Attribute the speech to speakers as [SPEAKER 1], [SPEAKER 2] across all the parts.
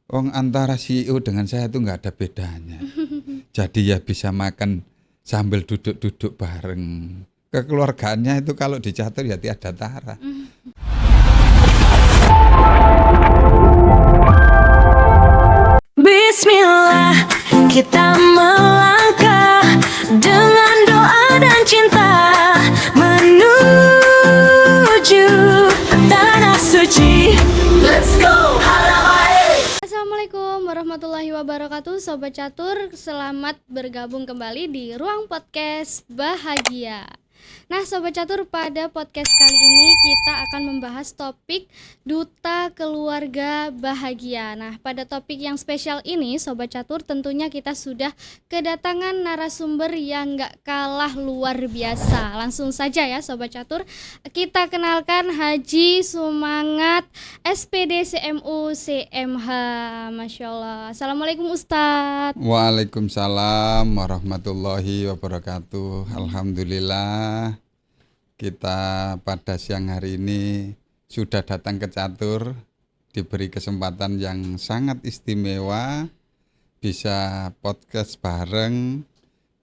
[SPEAKER 1] Wong antara CEO dengan saya itu nggak ada bedanya. Jadi ya bisa makan sambil duduk-duduk bareng. Kekeluargaannya itu kalau dicatur ya tiada tara.
[SPEAKER 2] Bismillah, kita melangkah dengan doa dan cinta menuju tanah suci. Let's go,
[SPEAKER 3] Assalamualaikum warahmatullahi wabarakatuh, Sobat Catur. Selamat bergabung kembali di Ruang Podcast Bahagia. Nah, Sobat Catur, pada podcast kali ini kita akan membahas topik Duta Keluarga Bahagia. Nah, pada topik yang spesial ini, Sobat Catur, tentunya kita sudah kedatangan narasumber yang gak kalah luar biasa. Langsung saja ya, Sobat Catur, kita kenalkan Haji Sumangat, SPD CMU CMH. Masya Allah. Assalamualaikum Ustadz.
[SPEAKER 1] Waalaikumsalam warahmatullahi wabarakatuh. Alhamdulillah kita pada siang hari ini sudah datang ke Catur, diberi kesempatan yang sangat istimewa bisa podcast bareng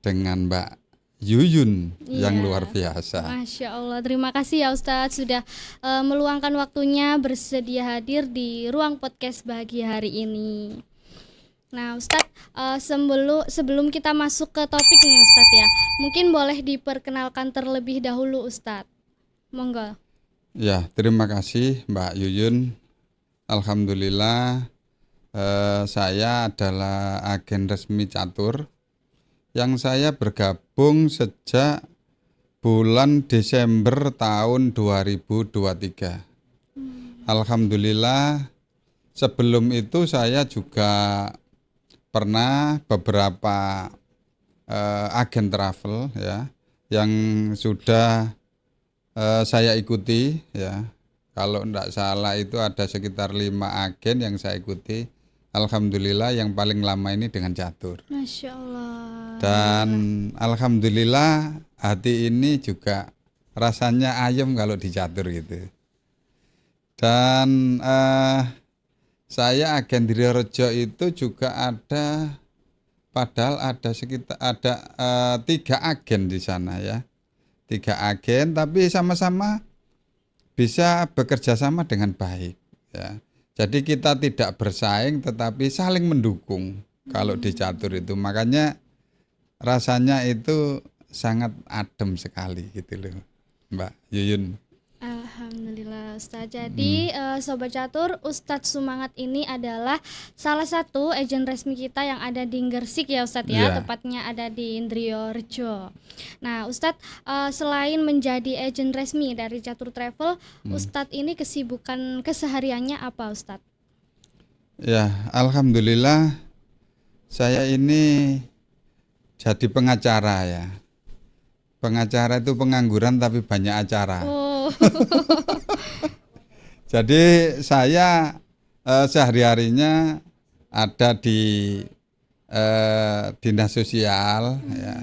[SPEAKER 1] dengan Mbak Yuyun yang luar biasa.
[SPEAKER 3] Masya Allah, terima kasih ya Ustadz sudah meluangkan waktunya bersedia hadir di Ruang Podcast Bahagia hari ini. Nah Ustadz, sebelum kita masuk ke topik nih Ustadz ya, mungkin boleh diperkenalkan terlebih dahulu Ustadz. Monggo.
[SPEAKER 1] Ya, terima kasih Mbak Yuyun. Alhamdulillah saya adalah agen resmi Catur yang saya bergabung sejak bulan Desember tahun 2023. Alhamdulillah sebelum itu saya juga pernah beberapa agen travel ya yang sudah saya ikuti ya. Kalau tidak salah itu ada sekitar 5 agen yang saya ikuti. Alhamdulillah yang paling lama ini dengan Catur.
[SPEAKER 3] Masya Allah.
[SPEAKER 1] Dan alhamdulillah hati ini juga rasanya ayem kalau di Catur gitu. Dan saya agen Dirirejo itu juga ada, padahal ada sekitar 3 agen di sana ya. 3 agen tapi sama-sama bisa bekerja sama dengan baik ya. Jadi kita tidak bersaing tetapi saling mendukung kalau di Catur itu. Makanya rasanya itu sangat adem sekali gitu loh Mbak Yuyun.
[SPEAKER 3] Alhamdulillah Ustadz. Jadi Sobat Catur, Ustadz Sumangat ini adalah salah satu agen resmi kita yang ada di Gersik ya Ustadz ya, tepatnya ada di Indriyorejo. Nah Ustadz, selain menjadi agen resmi dari Catur Travel, Ustadz ini kesibukan kesehariannya apa Ustadz?
[SPEAKER 1] Ya, alhamdulillah saya ini jadi pengacara ya. Pengacara itu pengangguran tapi banyak acara.
[SPEAKER 3] Oh.
[SPEAKER 1] Jadi saya sehari-harinya ada di dinas sosial ya,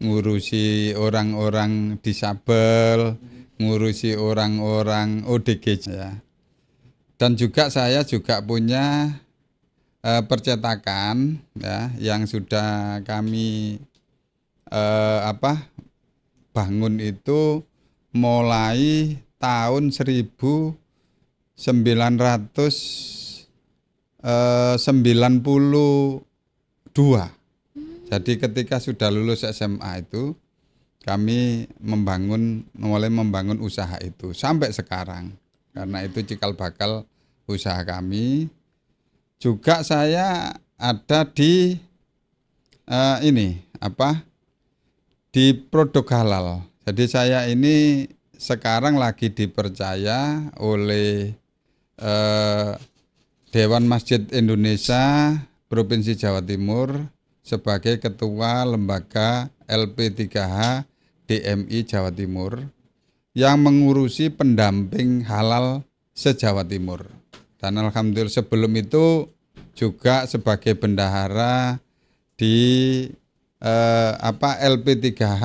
[SPEAKER 1] ngurusi orang-orang disabel, ngurusi orang-orang ODG ya. Dan juga saya juga punya percetakan ya yang sudah kami bangun itu mulai tahun 1992. Jadi ketika sudah lulus SMA itu kami mulai membangun usaha itu sampai sekarang. Karena itu cikal bakal usaha kami. Juga saya ada di di produk halal. Jadi saya ini sekarang lagi dipercaya oleh Dewan Masjid Indonesia Provinsi Jawa Timur sebagai Ketua Lembaga LP3H DMI Jawa Timur yang mengurusi pendamping halal se-Jawa Timur. Dan alhamdulillah sebelum itu juga sebagai bendahara di LP3H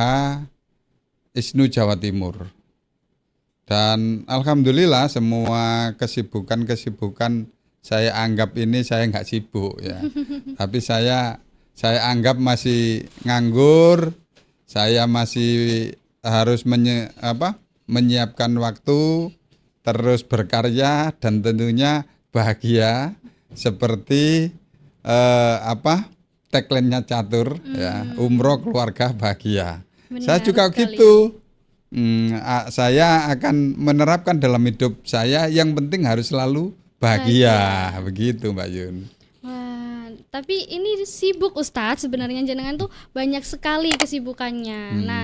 [SPEAKER 1] ISNU Jawa Timur. Dan alhamdulillah semua kesibukan saya anggap ini saya nggak sibuk ya. Tapi saya anggap masih nganggur, saya masih harus menyiapkan waktu, terus berkarya dan tentunya bahagia seperti tagline-nya Catur ya, umroh keluarga bahagia. Saya
[SPEAKER 3] Benar
[SPEAKER 1] juga
[SPEAKER 3] sekali.
[SPEAKER 1] gitu. Saya akan menerapkan dalam hidup saya yang penting harus selalu bahagia. Begitu Mbak Yun.
[SPEAKER 3] Wah, tapi ini sibuk Ustadz, sebenarnya jenengan tuh banyak sekali kesibukannya. Nah,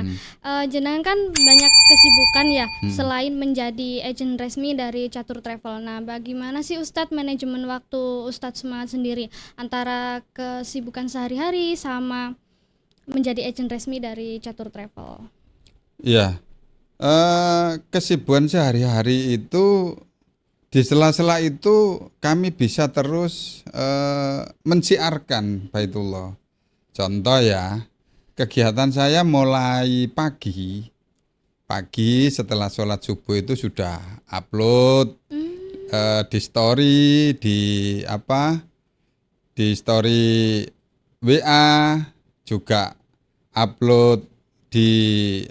[SPEAKER 3] jenengan kan banyak kesibukan ya, selain menjadi agen resmi dari Catur Travel. Nah, bagaimana sih Ustadz manajemen waktu Ustadz Semangat sendiri antara kesibukan sehari-hari sama menjadi agen resmi dari Catur Travel?
[SPEAKER 1] Iya. Kesibukan sehari-hari itu di sela-sela itu kami bisa terus mensiarkan Baitullah. Contoh ya, kegiatan saya mulai pagi setelah sholat subuh itu sudah upload di story, di story WA, juga upload di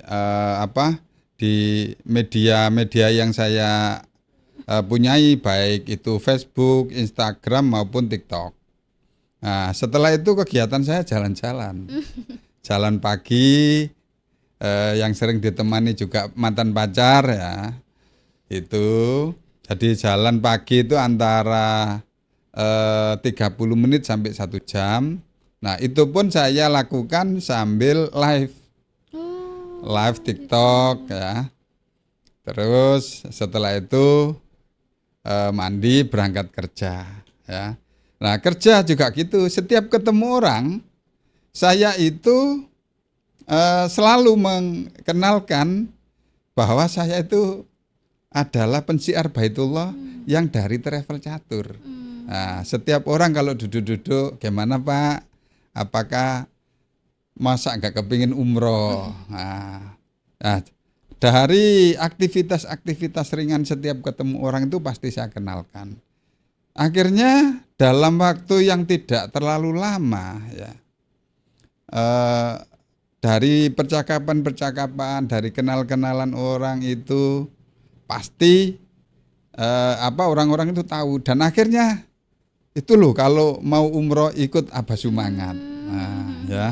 [SPEAKER 1] di media-media yang saya punyai, baik itu Facebook, Instagram maupun TikTok. Nah, setelah itu kegiatan saya jalan-jalan. Jalan pagi, yang sering ditemani juga mantan pacar ya. Itu jadi jalan pagi itu antara 30 menit sampai 1 jam. Nah, itu pun saya lakukan sambil live TikTok ya. Terus setelah itu mandi berangkat kerja ya. Nah, kerja juga gitu. Setiap ketemu orang, saya itu selalu mengenalkan bahwa saya itu adalah pensiar Baitullah yang dari Travel Catur. Nah, setiap orang kalau duduk-duduk, gimana Pak? Apakah masa nggak kepingin umroh? Nah, dari aktivitas-aktivitas ringan setiap ketemu orang itu pasti saya kenalkan. Akhirnya dalam waktu yang tidak terlalu lama ya, dari percakapan-percakapan, dari kenal-kenalan orang itu pasti orang-orang itu tahu, dan akhirnya itu loh kalau mau umroh ikut Abah Sumangat. Nah, ya.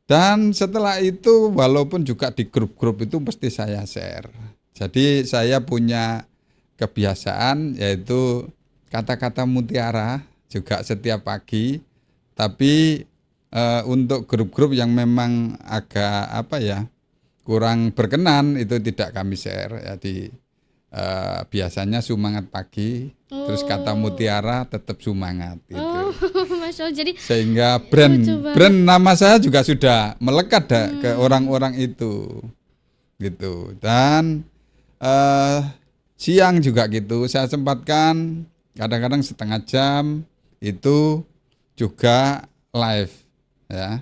[SPEAKER 1] Dan setelah itu walaupun juga di grup-grup itu pasti saya share. Jadi saya punya kebiasaan yaitu kata-kata mutiara juga setiap pagi. Tapi untuk grup-grup yang memang agak kurang berkenan itu tidak kami share. Jadi biasanya Sumangat pagi, terus kata mutiara tetap Sumangat gitu.
[SPEAKER 3] Masya Allah, jadi
[SPEAKER 1] Sehingga brand nama saya juga sudah melekat ke orang-orang itu gitu. Dan siang juga gitu saya sempatkan kadang-kadang setengah jam itu juga live ya.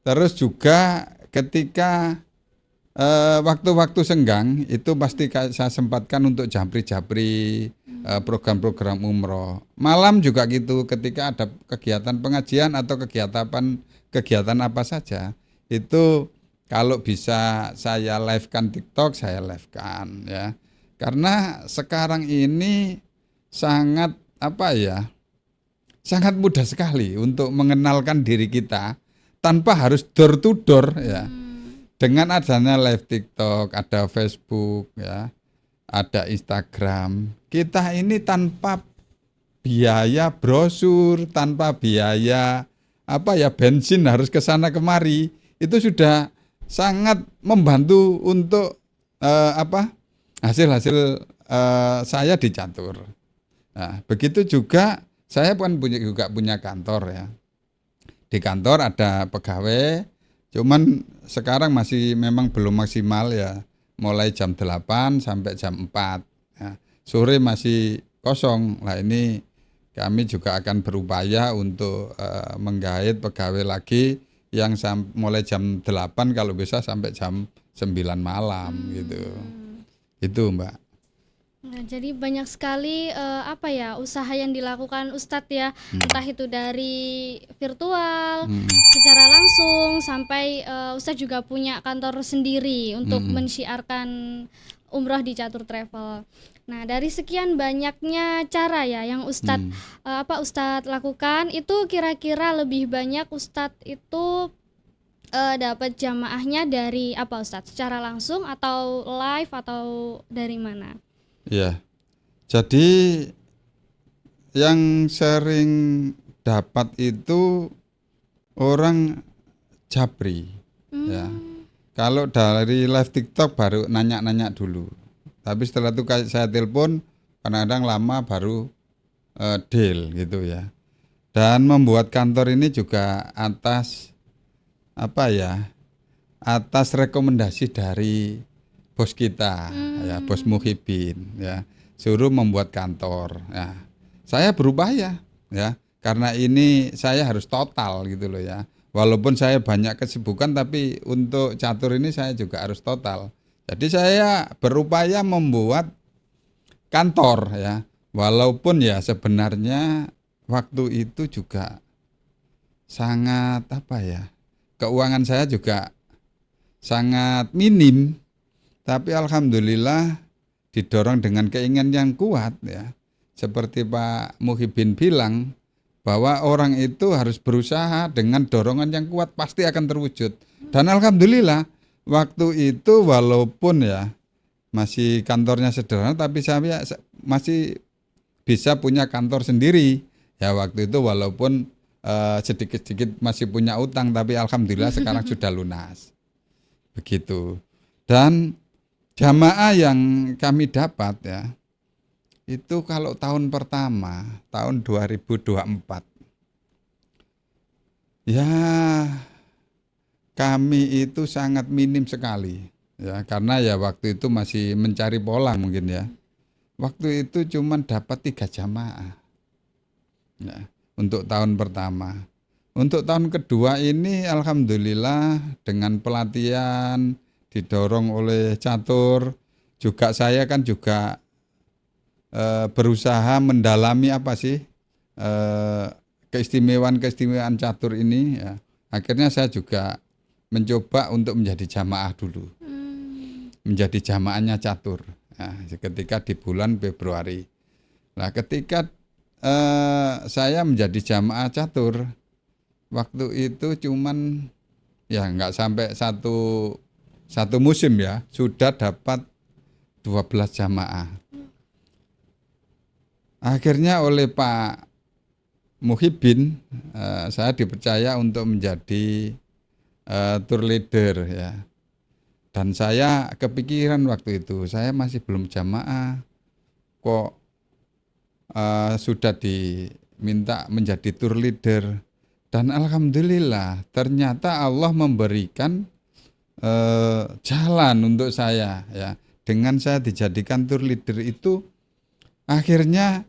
[SPEAKER 1] Terus juga ketika waktu-waktu senggang itu pasti saya sempatkan untuk japri-japri program-program umroh. Malam juga gitu, ketika ada kegiatan pengajian atau kegiatan apa saja, itu kalau bisa saya live-kan TikTok, saya live-kan ya. Karena sekarang ini sangat sangat mudah sekali untuk mengenalkan diri kita tanpa harus door to door ya. Dengan adanya live TikTok, ada Facebook ya, ada Instagram, kita ini tanpa biaya brosur, tanpa biaya bensin harus ke sana kemari, itu sudah sangat membantu untuk hasil-hasil saya di Catur. Nah, begitu juga saya juga punya kantor ya. Di kantor ada pegawai, cuman sekarang masih memang belum maksimal ya, mulai jam 8 sampai jam 4 ya. Sore masih kosong. Nah, ini kami juga akan berupaya untuk menggait pegawai lagi yang mulai jam 8 kalau bisa sampai jam 9 malam gitu. Itu Mbak.
[SPEAKER 3] Nah, jadi banyak sekali usaha yang dilakukan Ustadz ya, entah itu dari virtual, secara langsung sampai Ustadz juga punya kantor sendiri untuk mensyiarkan umroh di Catur Travel. Nah, dari sekian banyaknya cara ya yang Ustadz lakukan, itu kira-kira lebih banyak Ustadz itu dapat jamaahnya dari apa Ustadz? Secara langsung atau live atau dari mana?
[SPEAKER 1] Ya, jadi yang sering dapat itu orang Japri, ya. Kalau dari live TikTok baru nanya-nanya dulu. Tapi setelah itu saya telepon, kadang-kadang lama baru deal gitu ya. Dan membuat kantor ini juga atas atas rekomendasi dari bos kita, ya, bos Muhibin, ya, suruh membuat kantor. Ya, saya berupaya, ya, karena ini saya harus total gitu loh ya. Walaupun saya banyak kesibukan, tapi untuk catur ini saya juga harus total. Jadi saya berupaya membuat kantor ya, walaupun ya sebenarnya waktu itu juga sangat keuangan saya juga sangat minim. Tapi alhamdulillah didorong dengan keinginan yang kuat ya. Seperti Pak Muhibin bilang bahwa orang itu harus berusaha dengan dorongan yang kuat pasti akan terwujud. Dan alhamdulillah waktu itu walaupun ya masih kantornya sederhana tapi saya masih bisa punya kantor sendiri. Ya waktu itu walaupun sedikit-sedikit masih punya utang tapi alhamdulillah sekarang sudah lunas. Begitu. Dan jamaah yang kami dapat ya, itu kalau tahun pertama, tahun 2024, ya kami itu sangat minim sekali. Ya, karena ya waktu itu masih mencari pola mungkin ya. Waktu itu cuma dapat 3 jamaah ya, untuk tahun pertama. Untuk tahun kedua ini alhamdulillah dengan pelatihan, didorong oleh catur, juga saya kan juga berusaha mendalami apa sih keistimewaan catur ini ya. Akhirnya saya juga mencoba untuk menjadi jamaah dulu, menjadi jamaahnya catur ya, ketika di bulan Februari. Nah ketika saya menjadi jamaah catur, waktu itu cuman ya nggak sampai satu musim ya, sudah dapat 12 jamaah. Akhirnya oleh Pak Muhibin, saya dipercaya untuk menjadi tour leader ya. Dan saya kepikiran waktu itu, saya masih belum jamaah, kok sudah diminta menjadi tour leader. Dan alhamdulillah ternyata Allah memberikan jalan untuk saya ya. Dengan saya dijadikan tour leader itu akhirnya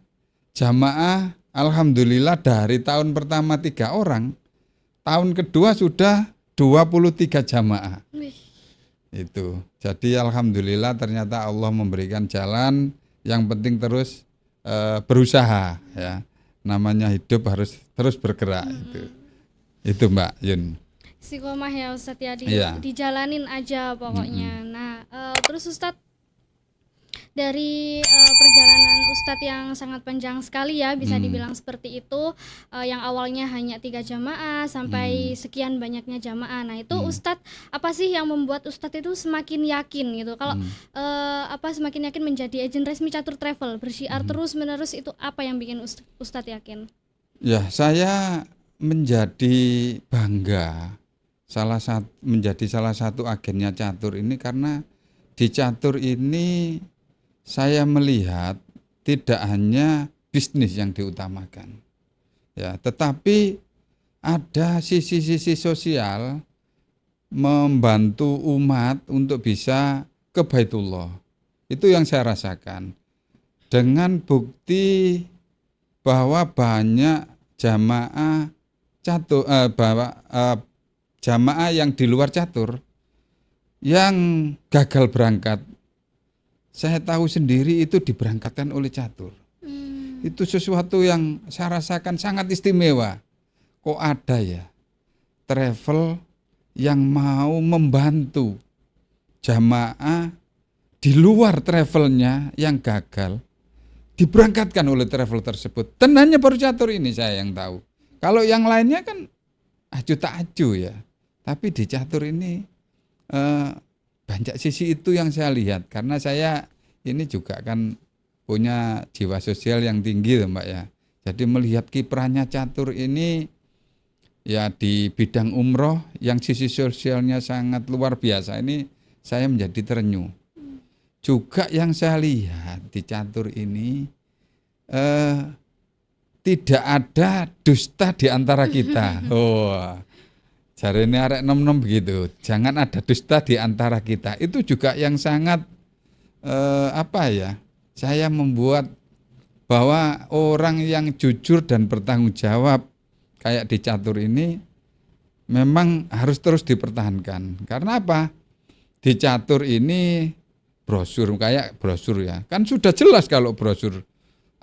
[SPEAKER 1] jamaah alhamdulillah dari tahun pertama 3 orang, tahun kedua sudah 23 jamaah. Itu. Jadi alhamdulillah ternyata Allah memberikan jalan, yang penting terus berusaha ya. Namanya hidup harus terus bergerak itu Mbak Yun.
[SPEAKER 3] Istiqomah ya Ustadz ya,
[SPEAKER 1] Iya.
[SPEAKER 3] dijalanin aja pokoknya. Nah, terus Ustadz dari perjalanan Ustadz yang sangat panjang sekali ya, bisa dibilang seperti itu, yang awalnya hanya 3 jamaah sampai sekian banyaknya jamaah. Nah itu Ustadz, apa sih yang membuat Ustadz itu semakin yakin gitu? Kalau semakin yakin menjadi agen resmi Catur Travel, bersyiar terus menerus, itu apa yang bikin Ustadz yakin?
[SPEAKER 1] Ya, saya menjadi bangga menjadi salah satu agennya catur ini karena di catur ini saya melihat tidak hanya bisnis yang diutamakan, ya, tetapi ada sisi-sisi sosial, membantu umat untuk bisa ke Baitullah. Itu yang saya rasakan. Dengan bukti bahwa banyak jamaah catur, jamaah yang di luar catur yang gagal berangkat saya tahu sendiri itu diberangkatkan oleh catur. Itu sesuatu yang saya rasakan sangat istimewa. Kok ada ya travel yang mau membantu jamaah di luar travelnya yang gagal, diberangkatkan oleh travel tersebut. Dan hanya baru catur ini saya yang tahu. Kalau yang lainnya kan acu tak acu ya. Tapi di catur ini banyak sisi itu yang saya lihat. Karena saya ini juga kan punya jiwa sosial yang tinggi Mbak ya. Jadi melihat kiprahnya catur ini ya di bidang umroh yang sisi sosialnya sangat luar biasa. Ini saya menjadi terenyuh. Juga yang saya lihat di catur ini tidak ada dusta di antara kita. Jari ini arek nom-nom begitu. Jangan ada dusta di antara kita. Itu juga yang sangat saya membuat bahwa orang yang jujur dan bertanggung jawab kayak di catur ini memang harus terus dipertahankan. Karena apa? Di catur ini brosur kayak brosur ya. Kan sudah jelas kalau brosur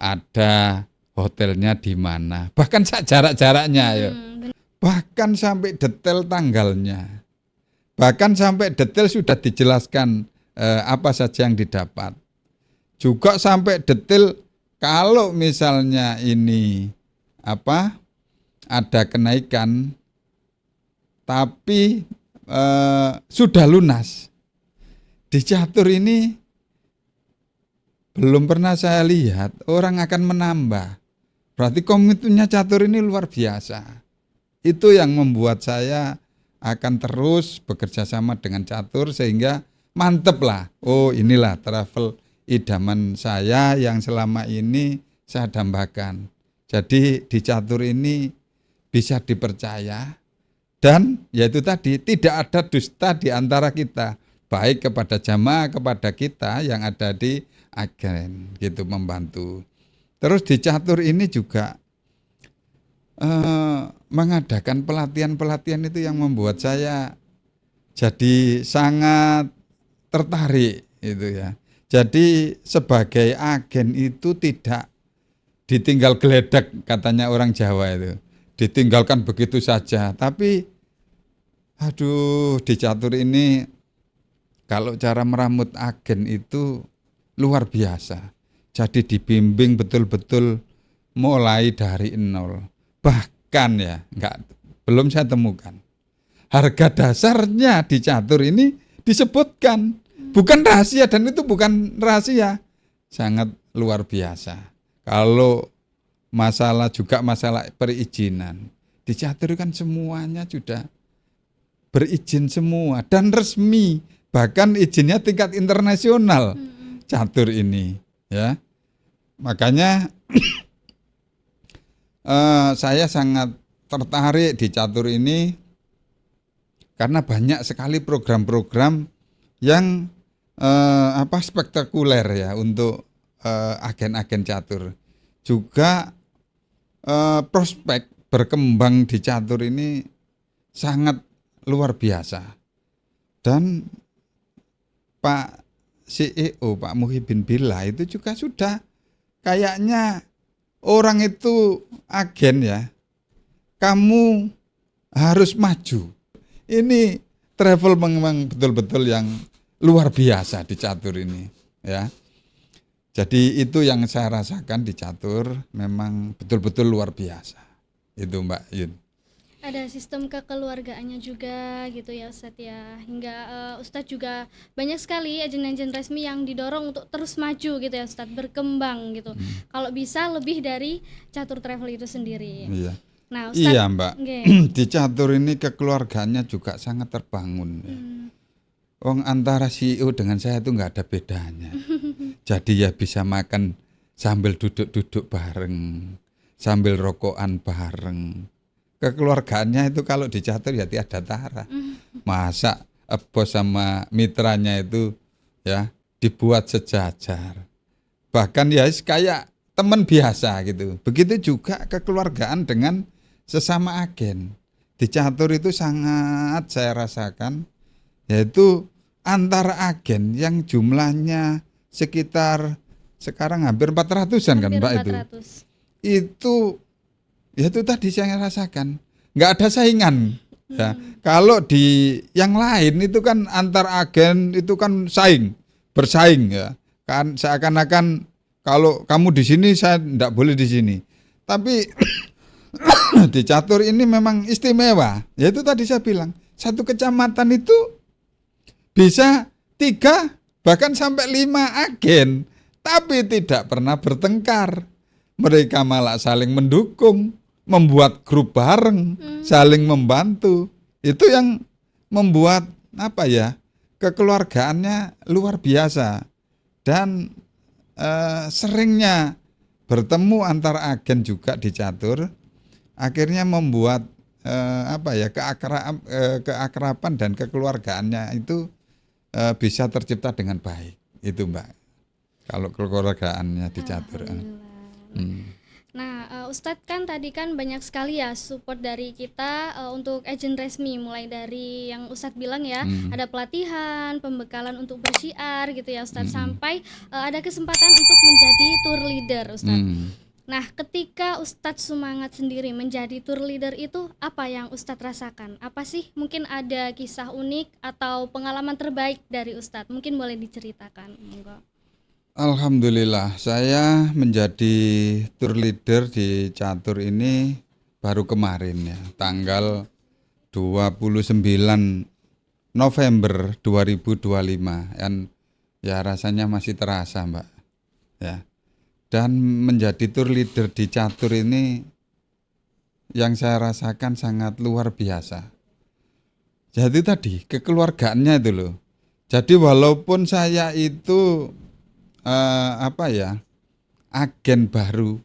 [SPEAKER 1] ada hotelnya di mana. Bahkan jarak-jaraknya ya. Bahkan sampai detail tanggalnya. Bahkan sampai detail sudah dijelaskan apa saja yang didapat. Juga sampai detail kalau misalnya ini ada kenaikan tapi sudah lunas. Di catur ini belum pernah saya lihat orang akan menambah. Berarti komitmennya catur ini luar biasa. Itu yang membuat saya akan terus bekerja sama dengan catur sehingga mantep lah. Oh inilah travel idaman saya yang selama ini saya dambakan. Jadi di catur ini bisa dipercaya dan yaitu tadi tidak ada dusta di antara kita. Baik kepada jamaah, kepada kita yang ada di agen gitu membantu. Terus di catur ini juga mengadakan pelatihan-pelatihan itu yang membuat saya jadi sangat tertarik itu ya. Jadi sebagai agen itu tidak ditinggal geledak katanya orang Jawa itu. Ditinggalkan begitu saja. Tapi di catur ini kalau cara meramut agen itu luar biasa. Jadi dibimbing betul-betul mulai dari nol. Bahkan ya, belum saya temukan. Harga dasarnya di catur ini disebutkan. Bukan rahasia dan itu bukan rahasia. Sangat luar biasa. Kalau masalah perizinan. Di catur kan semuanya sudah berizin semua dan resmi. Bahkan izinnya tingkat internasional catur ini ya. Makanya saya sangat tertarik di catur ini karena banyak sekali program-program yang spektakuler ya untuk agen-agen catur. Juga prospek berkembang di catur ini sangat luar biasa. Dan Pak CEO, Pak Muhyiddin Billah itu juga sudah kayaknya orang itu agen ya. Kamu harus maju. Ini travel memang betul-betul yang luar biasa di catur ini ya. Jadi itu yang saya rasakan di catur memang betul-betul luar biasa. Itu Mbak Yun.
[SPEAKER 3] Ada sistem kekeluargaannya juga gitu ya Ustadz ya. Hingga Ustadz juga banyak sekali agen-agen resmi yang didorong untuk terus maju gitu ya Ustadz, berkembang gitu. Kalau bisa lebih dari catur travel itu sendiri.
[SPEAKER 1] Iya.
[SPEAKER 3] Nah, Ustadz,
[SPEAKER 1] iya Mbak. Di catur ini kekeluargaannya juga sangat terbangun. Antara CEO dengan saya itu nggak ada bedanya. Jadi ya bisa makan sambil duduk-duduk bareng, sambil rokokan bareng. Kekeluargaannya itu kalau di catur ya tiada tara. Masa bos sama mitranya itu ya dibuat sejajar. Bahkan ya kayak teman biasa gitu. Begitu juga kekeluargaan dengan sesama agen. Di catur itu sangat saya rasakan yaitu antara agen yang jumlahnya sekitar sekarang hampir 400-an kan
[SPEAKER 3] Hampir
[SPEAKER 1] Mbak itu.
[SPEAKER 3] 400.
[SPEAKER 1] Itu ya itu tadi saya rasakan nggak ada saingan ya. Kalau di yang lain itu kan antar agen itu kan bersaing ya kan, seakan-akan kalau kamu di sini saya nggak boleh di sini. Tapi di catur ini memang istimewa, ya itu tadi saya bilang satu kecamatan itu bisa 3 bahkan sampai 5 agen, tapi tidak pernah bertengkar. Mereka malah saling mendukung, membuat grup bareng, saling membantu. Itu yang membuat apa ya, kekeluargaannya luar biasa. Dan seringnya bertemu antar agen juga di catur, akhirnya membuat apa ya, keakraban dan kekeluargaannya itu bisa tercipta dengan baik. Itu Mbak, kalau kekeluargaannya di catur.
[SPEAKER 3] Nah, Ustadz kan tadi kan banyak sekali ya support dari kita untuk agent resmi, mulai dari yang Ustadz bilang ya, ada pelatihan, pembekalan untuk bersyiar gitu ya Ustadz, sampai ada kesempatan untuk menjadi tour leader Ustadz. Nah, ketika Ustadz semangat sendiri menjadi tour leader itu, apa yang Ustadz rasakan? Apa sih mungkin ada kisah unik atau pengalaman terbaik dari Ustadz? Mungkin boleh diceritakan, monggo.
[SPEAKER 1] Alhamdulillah, saya menjadi tour leader di catur ini baru kemarin ya, tanggal 29 November 2025. Dan ya rasanya masih terasa Mbak. Ya. Dan menjadi tour leader di catur ini yang saya rasakan sangat luar biasa. Jadi tadi kekeluargaannya itu loh. Jadi walaupun saya itu apa ya, agen baru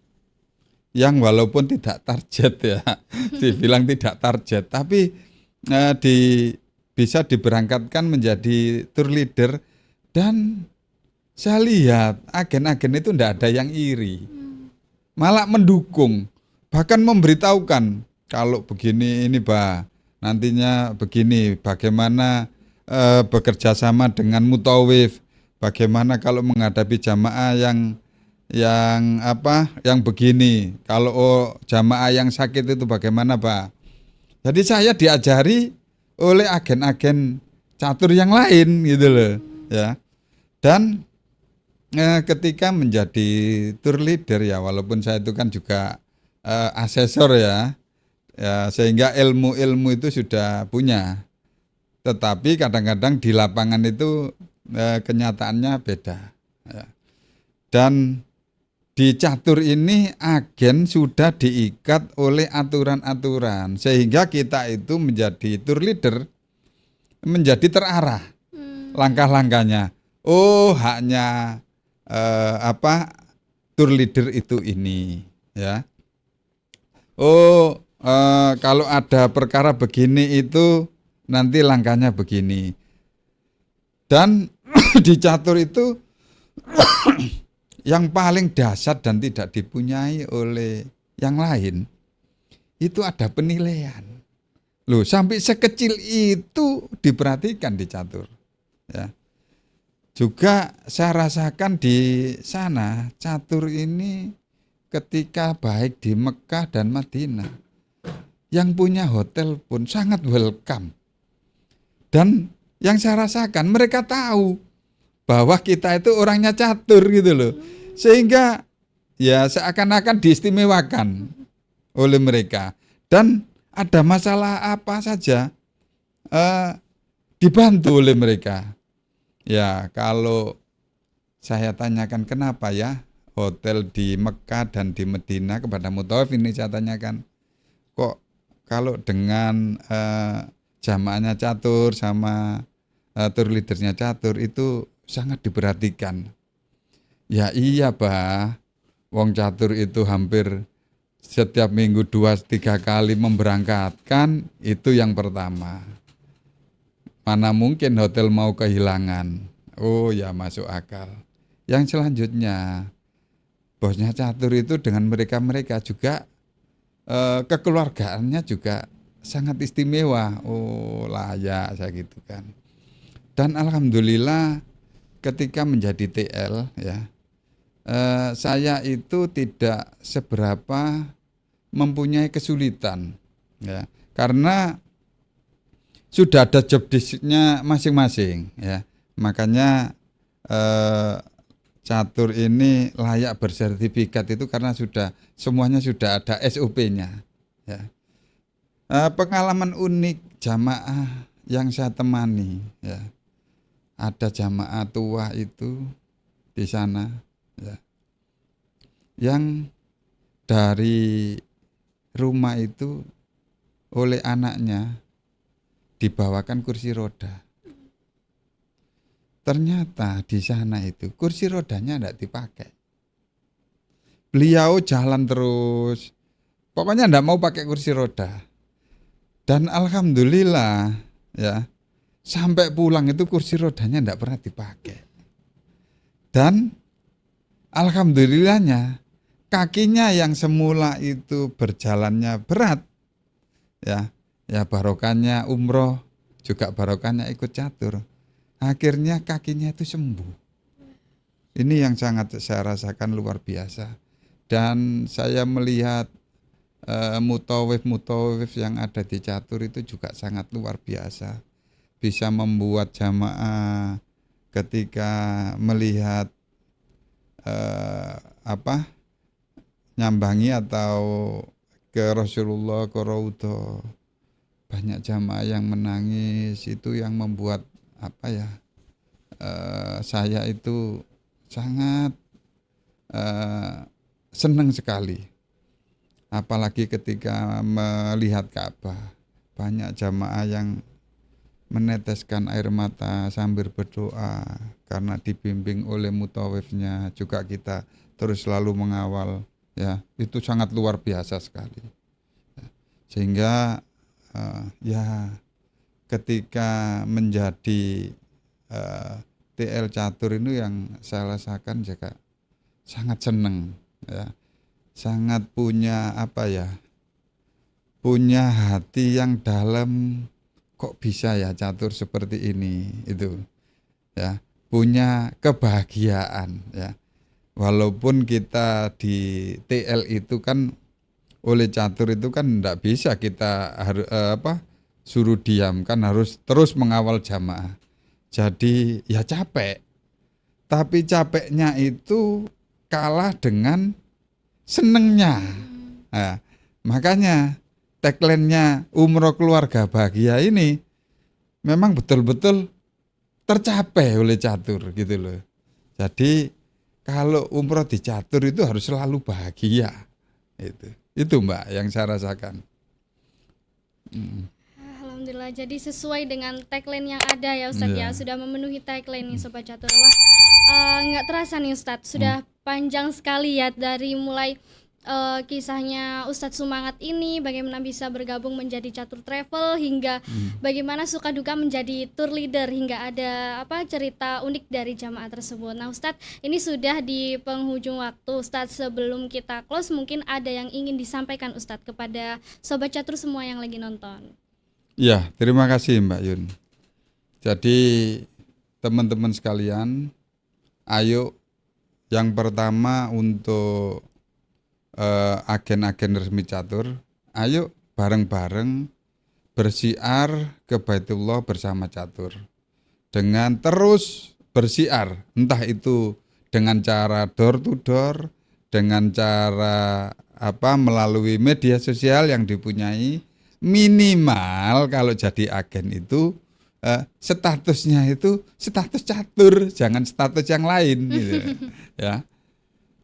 [SPEAKER 1] yang walaupun tidak target ya, dibilang tidak target, tapi bisa diberangkatkan menjadi tour leader. Dan saya lihat agen-agen itu tidak ada yang iri, malah mendukung, bahkan memberitahukan kalau begini ini Pak, nantinya begini, bagaimana bekerja sama dengan mutawif. Bagaimana kalau menghadapi jamaah yang begini? Kalau jamaah yang sakit itu bagaimana, Pak? Jadi saya diajari oleh agen-agen catur yang lain gitu loh, ya. Dan ketika menjadi tour leader ya, walaupun saya itu kan juga asesor ya, sehingga ilmu-ilmu itu sudah punya. Tetapi kadang-kadang di lapangan itu kenyataannya beda ya. Dan di catur ini agen sudah diikat oleh aturan-aturan, sehingga kita itu menjadi tour leader menjadi terarah langkah-langkahnya. Oh, haknya tour leader itu ini ya. Oh, kalau ada perkara begini itu nanti langkahnya begini. Dan di catur itu yang paling dahsyat dan tidak dipunyai oleh yang lain itu ada penilaian. Loh, sampai sekecil itu diperhatikan di catur. Ya. Juga saya rasakan di sana catur ini ketika baik di Mekah dan Madinah, yang punya hotel pun sangat welcome. Dan yang saya rasakan mereka tahu bahwa kita itu orangnya catur gitu loh. Sehingga ya seakan-akan diistimewakan oleh mereka. Dan ada masalah apa saja dibantu oleh mereka. Ya kalau saya tanyakan kenapa ya hotel di Mekah dan di Madinah kepada mutawif ini saya tanyakan, kok kalau dengan jamaahnya catur sama tour leadernya catur itu sangat diperhatikan. Ya iya Pak, wong catur itu hampir setiap minggu 2-3 kali memberangkatkan, itu yang pertama. Mana mungkin hotel mau kehilangan. Oh ya masuk akal. Yang selanjutnya, bosnya catur itu dengan mereka-mereka juga kekeluargaannya juga sangat istimewa. Oh layak saya gitu kan. Dan alhamdulillah ketika menjadi TL ya, saya itu tidak seberapa mempunyai kesulitan ya, karena sudah ada job desk-nya masing-masing ya. Makanya catur ini layak bersertifikat itu karena semuanya sudah ada SOP-nya ya. Pengalaman unik jamaah yang saya temani ya. Ada jamaah tua itu di sana ya, yang dari rumah itu oleh anaknya dibawakan kursi roda. Ternyata di sana itu kursi rodanya tidak dipakai. Beliau jalan terus, pokoknya tidak mau pakai kursi roda. Dan alhamdulillah ya, sampai pulang itu kursi rodanya tidak pernah dipakai. Dan alhamdulillahnya kakinya yang semula itu berjalannya berat ya, barokahnya umroh, juga barokahnya ikut catur. Akhirnya kakinya itu sembuh. Ini yang sangat saya rasakan luar biasa. Dan saya melihat mutawif yang ada di catur itu juga sangat luar biasa. Bisa membuat jamaah ketika melihat nyambangi atau ke Rasulullah, ke Raudhah, banyak jamaah yang menangis. Itu yang membuat saya itu sangat senang sekali. Apalagi ketika melihat Ka'bah, banyak jamaah yang meneteskan air mata sambil berdoa karena dibimbing oleh mutawifnya. Juga kita terus selalu mengawal ya, itu sangat luar biasa sekali. Sehingga ketika menjadi TL catur ini yang saya rasakan juga sangat senang ya. Sangat punya punya hati yang dalam, kok bisa ya catur seperti ini itu ya, punya kebahagiaan ya. Walaupun kita di TL itu kan oleh catur itu kan tidak bisa kita harus suruh diam, kan harus terus mengawal jamaah. Jadi ya capek, tapi capeknya itu kalah dengan senengnya. Nah, makanya tagline-nya umroh keluarga bahagia ini memang betul-betul tercapai oleh catur gitu loh. Jadi kalau umroh di catur itu harus selalu bahagia. Itu Mbak yang saya rasakan.
[SPEAKER 3] Alhamdulillah, jadi sesuai dengan tagline yang ada ya Ustadz ya, sudah memenuhi tagline nih Sobat Catur. Wah, nggak terasa nih Ustadz, sudah panjang sekali ya dari mulai kisahnya Ustadz Sumangat ini, bagaimana bisa bergabung menjadi catur travel, hingga bagaimana suka duka menjadi tour leader, hingga ada cerita unik dari jamaah tersebut. Nah Ustadz, ini sudah di penghujung waktu. Ustadz, sebelum kita close, mungkin ada yang ingin disampaikan Ustadz kepada Sobat Catur semua yang lagi nonton.
[SPEAKER 1] Ya, terima kasih Mbak Yun. Jadi teman-teman sekalian, ayo yang pertama untuk agen-agen resmi catur, ayo bareng-bareng bersiar ke Baitullah bersama catur. Dengan terus bersiar, entah itu dengan cara door to door, dengan cara melalui media sosial yang dipunyai. Minimal kalau jadi agen itu statusnya itu status catur, jangan status yang lain gitu ya.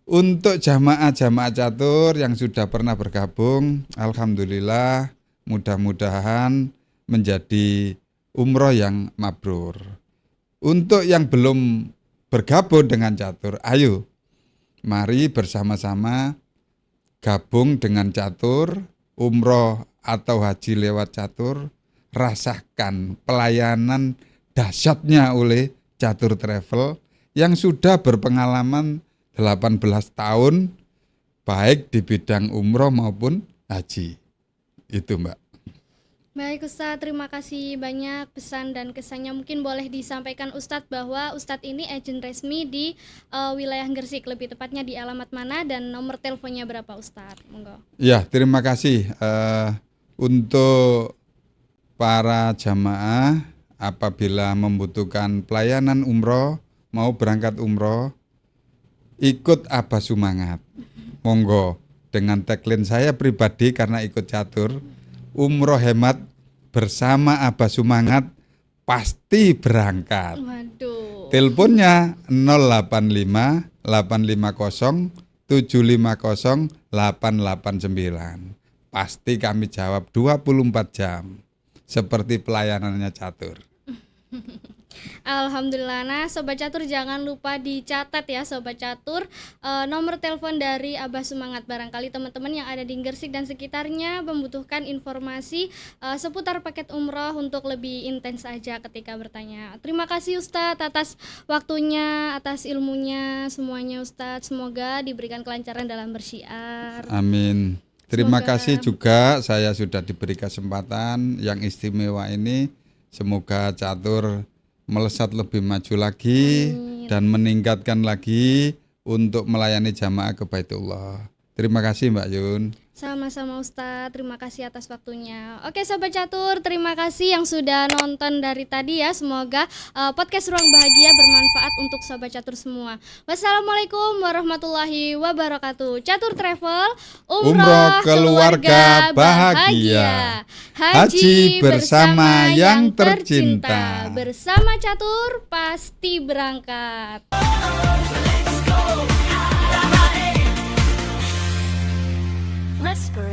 [SPEAKER 1] Untuk jamaah-jamaah catur yang sudah pernah bergabung, alhamdulillah, mudah-mudahan menjadi umroh yang mabrur. Untuk yang belum bergabung dengan catur, ayo mari bersama-sama gabung dengan catur, umroh atau haji lewat catur, rasakan pelayanan dahsyatnya oleh Catur Travel yang sudah berpengalaman 18 tahun baik di bidang umroh maupun haji. Itu Mbak.
[SPEAKER 3] Baik Ustadz, terima kasih banyak pesan dan kesannya. Mungkin boleh disampaikan Ustadz bahwa Ustadz ini agen resmi di wilayah Gresik, lebih tepatnya di alamat mana dan nomor teleponnya berapa Ustadz? Monggo.
[SPEAKER 1] Ya, terima kasih. Untuk para jamaah apabila membutuhkan pelayanan umroh, mau berangkat umroh, ikut Abah Sumangat. Monggo, dengan tagline saya pribadi karena ikut catur, umroh hemat bersama Abah Sumangat pasti berangkat.
[SPEAKER 3] Waduh.
[SPEAKER 1] Teleponnya 085 850 750 889. Pasti kami jawab 24 jam. Seperti pelayanannya catur.
[SPEAKER 3] Alhamdulillah. Nah Sobat Catur jangan lupa dicatat ya Sobat Catur, nomor telepon dari Abah Sumangat. Barangkali teman-teman yang ada di Gresik dan sekitarnya membutuhkan informasi seputar paket umroh untuk lebih intens aja ketika bertanya. Terima kasih Ustadz atas waktunya, atas ilmunya semuanya Ustadz. Semoga diberikan kelancaran dalam bersyiar.
[SPEAKER 1] Amin. Terima
[SPEAKER 3] Semoga-
[SPEAKER 1] kasih juga saya sudah diberi kesempatan yang istimewa ini. Semoga catur melesat lebih maju lagi dan meningkatkan lagi untuk melayani jamaah ke Baitullah. Terima kasih Mbak Yun.
[SPEAKER 3] Sama-sama Ustadz, terima kasih atas waktunya. Oke Sobat Catur, terima kasih yang sudah nonton dari tadi ya. Semoga podcast Ruang Bahagia bermanfaat untuk Sobat Catur semua. Wassalamualaikum warahmatullahi wabarakatuh. Catur Travel,
[SPEAKER 1] Umroh keluarga bahagia. Haji bersama yang tercinta.
[SPEAKER 3] Bersama Catur pasti berangkat.
[SPEAKER 2] Let's go.